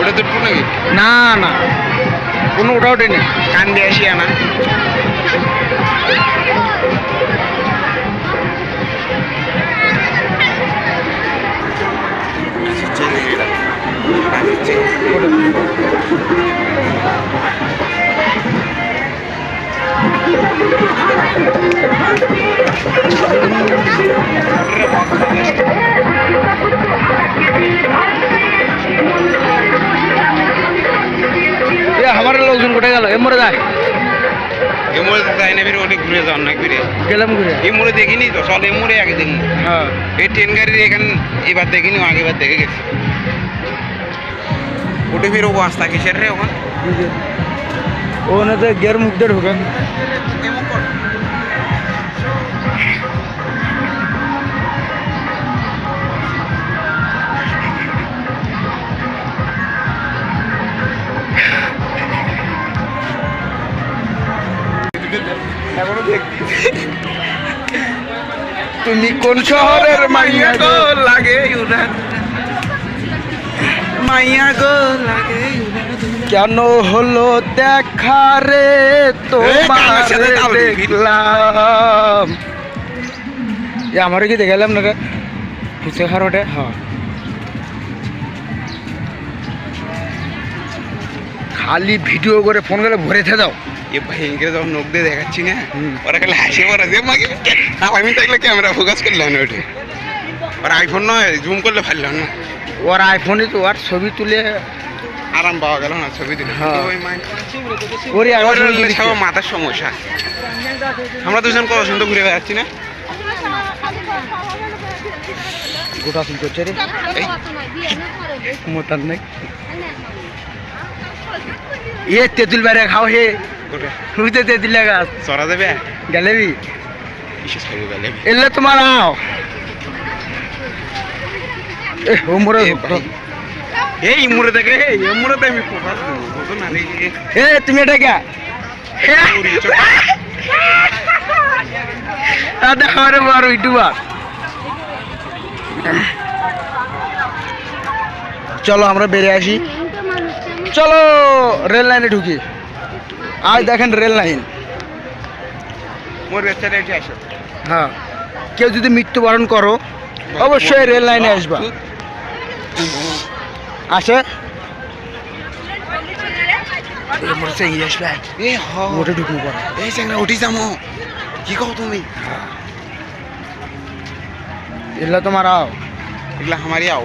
ওটা তো টু নাকি? না না, কোনো ওটা ওঠেনি। কান দিয়ে আসি আনা। আমার লোকজন কোথায় গেল? এ মরে যায়। এই মোড়ে যাই না, ফিরে ওটা ঘুরে যাওয়ার না ঘুরে গেলাম ঘুরে। এই মোড়ে দেখিনি তো, চল এই মোড়ে আগে দেখি। হ্যাঁ, এই ট্রেন গাড়ির এখানে এবার দেখিনি, আগেবার দেখে গেছি। ওটা ফিরে অবস্থা কিসের রে ওখানে? ওখানে তো গের মুখ দিয়ে ঢুকেন। তুমি কোন শহরের মাইয়া গো? লাগে মাইয়া গো লাগে। কেন হলো দেখা রে তোমার দেখলাম। আমার কি দেখালাম না রে খুশি খারোটে। হ্যাঁ, খালি ভিডিও করে ফোন করে ভরেতে দাও। এ ভাই ইংরেজ যখন নোক দিয়ে দেখাচ্ছি না, ওরা খালি হাসি পড়া যে মাকে আমি থাকলে ক্যামেরা ফোকাস করলাম না ওঠে। ওর আইফোন নয়, জুম করলে পারলাম না। ওর আইফোনে তো ওর ছবি তুলে আরাম পাওয়া গেল না ছবি দিলে। হ্যাঁ। ওই মাই ওরে আবার সব মাথার সমস্যা। আমরা দুজন কত সুন্দর ঘুরে বেড়াচ্ছি না। গোটা ফুল করছে রে মোতার নাই। এ তেঁতুল বেড়ে খাও হে, বুঝতে তেঁতুল গাছ চড়া যাবে গেলেবি কিসে ছাড়বে গেলে? এলে তোমার আও এ ও মোরে এই মুড়ে দেখে এই মুড়ে আমি ফোকাস দেবো না রে। এ তুমি এটা কে দেখো রে বড় ইউটিউবার। চলো আমরা বেরিয়ে আসি, চলো রেল লাইনে ঢুকি। আজ দেখেন রেল লাইন। মোর ওয়েবসাইটে এসে আসো। হ্যাঁ, কেউ যদি মৃত্যুবরণ করো অবশ্যই রেল লাইনে আসবা। আসে ওটা ঢুকবো পরে। এই চ্যাংরা উঠি যাবো, কি কও তুমি? এগুলা তোমার আও, এগুলা আমারই আও।